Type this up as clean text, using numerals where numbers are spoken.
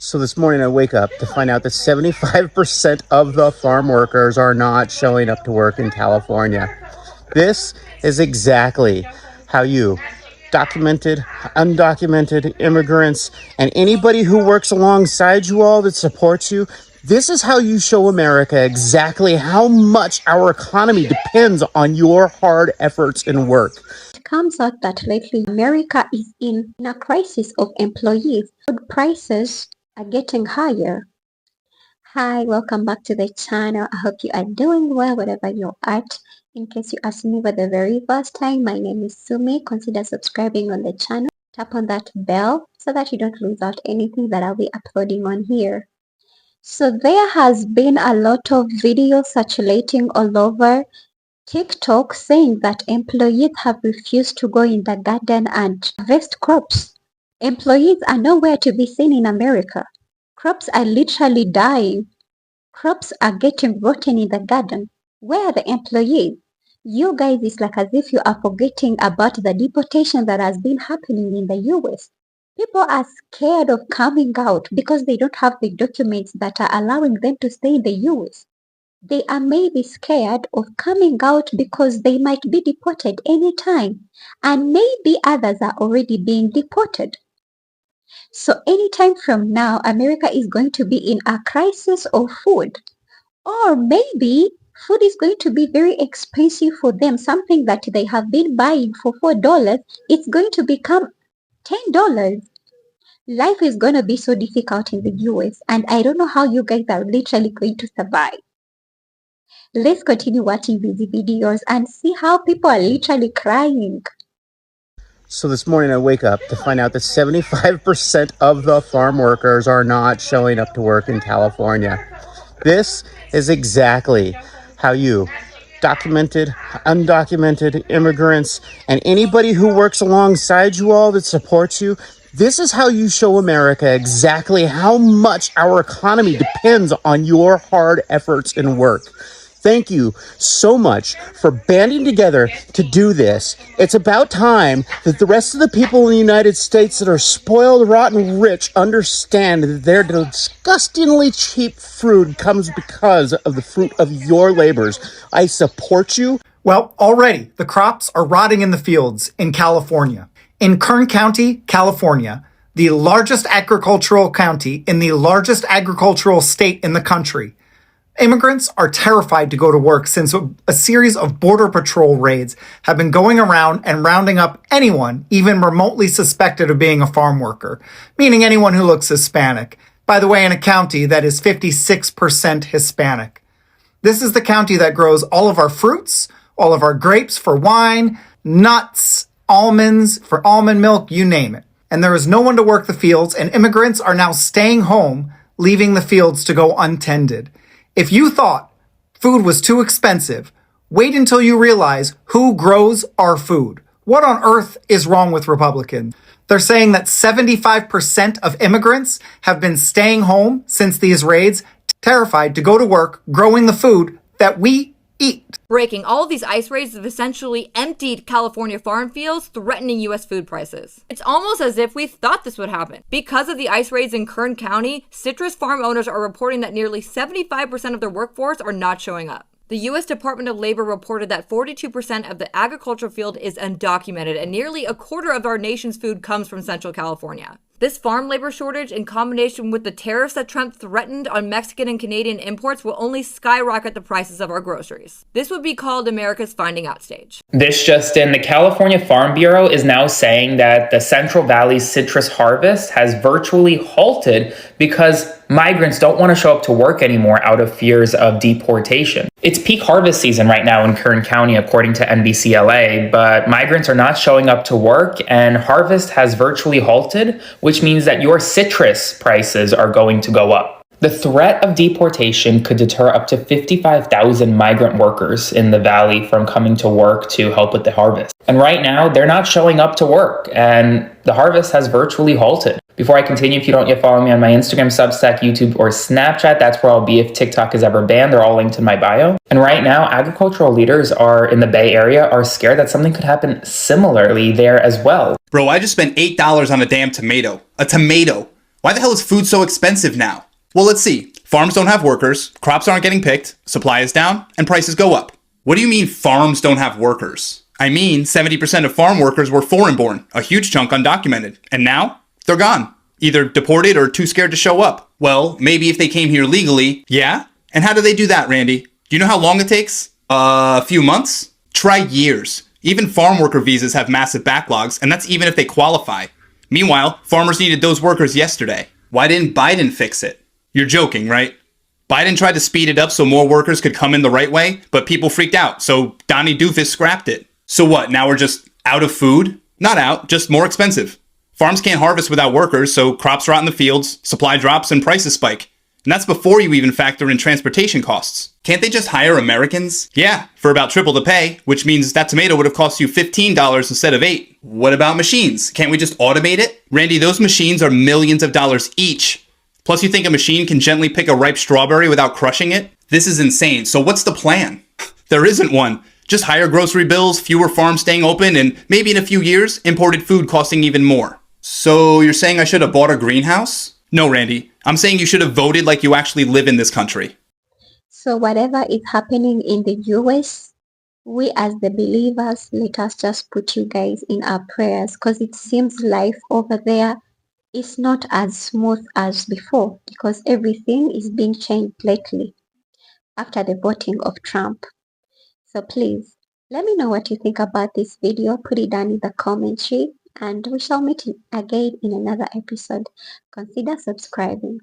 So this morning I wake up to find out that 75% of the farm workers are not showing up to work in California. This is exactly how you, documented, undocumented immigrants, and anybody who works alongside you all that supports you, this is how you show America exactly how much our economy depends on your hard efforts and work. It comes out that lately America is in a crisis of employees. Food prices are getting higher. Hi, welcome back to the channel. I hope you are doing well wherever you're at. In case you are seeing me for the very first time, my name is Sumi. Consider subscribing on the channel. Tap on that bell so that you don't lose out anything that I'll be uploading on here. So there has been a lot of videos circulating all over TikTok saying that employees have refused to go in the garden and harvest crops. Employees are nowhere to be seen in America. Crops are literally dying. Crops are getting rotten in the garden. Where are the employees? You guys, it's like as if you are forgetting about the deportation that has been happening in the US. People are scared of coming out because they don't have the documents that are allowing them to stay in the US. They are maybe scared of coming out because they might be deported anytime, and maybe others are already being deported. So anytime from now, America is going to be in a crisis of food. Or maybe food is going to be very expensive for them. Something that they have been buying for $4, it's going to become $10. Life is going to be so difficult in the US, and I don't know how you guys are literally going to survive. Let's continue watching these videos and see how people are literally crying. So this morning I wake up to find out that 75% of the farm workers are not showing up to work in California. This is exactly how you, documented, undocumented immigrants, and anybody who works alongside you all that supports you, this is how you show America exactly how much our economy depends on your hard efforts and work. Thank you so much for banding together to do this. It's about time that the rest of the people in the United States that are spoiled, rotten, rich understand that their disgustingly cheap food comes because of the fruit of your labors. I support you. Well, already the crops are rotting in the fields in California. In Kern County, California, the largest agricultural county in the largest agricultural state in the country, immigrants are terrified to go to work since a series of Border Patrol raids have been going around and rounding up anyone even remotely suspected of being a farm worker, meaning anyone who looks Hispanic. By the way, in a county that is 56% Hispanic. This is the county that grows all of our fruits, all of our grapes for wine, nuts, almonds for almond milk, you name it. And there is no one to work the fields, and immigrants are now staying home, leaving the fields to go untended. If you thought food was too expensive, wait until you realize who grows our food. What on earth is wrong with Republicans? They're saying that 75% of immigrants have been staying home since these raids, terrified to go to work growing the food that we eat. Breaking, all of these ice raids have essentially emptied California farm fields, threatening U.S. food prices. It's almost as if we thought this would happen. Because of the ice raids in Kern County, citrus farm owners are reporting that nearly 75% of their workforce are not showing up. The U.S. Department of Labor reported that 42% of the agricultural field is undocumented, and nearly a quarter of our nation's food comes from Central California. This farm labor shortage, in combination with the tariffs that Trump threatened on Mexican and Canadian imports, will only skyrocket the prices of our groceries. This would be called America's finding out stage. This just in, the California Farm Bureau is now saying that the Central Valley's citrus harvest has virtually halted because migrants don't want to show up to work anymore out of fears of deportation. It's peak harvest season right now in Kern County, according to NBCLA, but migrants are not showing up to work and harvest has virtually halted, which means that your citrus prices are going to go up. The threat of deportation could deter up to 55,000 migrant workers in the valley from coming to work to help with the harvest. And right now, they're not showing up to work, and the harvest has virtually halted. Before I continue, if you don't yet follow me on my Instagram, Substack, YouTube, or Snapchat, that's where I'll be if TikTok is ever banned. They're all linked in my bio. And right now, agricultural leaders in the Bay Area are scared that something could happen similarly there as well. Bro, I just spent $8 on a damn tomato. A tomato. Why the hell is food so expensive now? Well, let's see. Farms don't have workers, crops aren't getting picked, supply is down, and prices go up. What do you mean farms don't have workers? I mean, 70% of farm workers were foreign-born, a huge chunk undocumented, and now they're gone. Either deported or too scared to show up. Well, maybe if they came here legally, yeah? And how do they do that, Randy? Do you know how long it takes? A few months? Try years. Even farm worker visas have massive backlogs, and that's even if they qualify. Meanwhile, farmers needed those workers yesterday. Why didn't Biden fix it? You're joking, right? Biden tried to speed it up so more workers could come in the right way, but people freaked out, so Donnie Doofus scrapped it. So what, now we're just out of food? Not out, just more expensive. Farms can't harvest without workers, so crops rot in the fields, supply drops, and prices spike. And that's before you even factor in transportation costs. Can't they just hire Americans? Yeah, for about triple the pay, which means that tomato would have cost you $15 instead of $8. What about machines? Can't we just automate it? Randy, those machines are millions of dollars each. Plus, you think a machine can gently pick a ripe strawberry without crushing it? This is insane. So what's the plan? There isn't one. Just higher grocery bills, fewer farms staying open, and maybe in a few years, imported food costing even more. So you're saying I should have bought a greenhouse? No, Randy. I'm saying you should have voted like you actually live in this country. So whatever is happening in the US, we as the believers, let us just put you guys in our prayers, because it seems life over there is not as smooth as before, because everything is being changed lately after the voting of Trump. So please, let me know what you think about this video. Put it down in the commentary, and we shall meet again in another episode. Consider subscribing.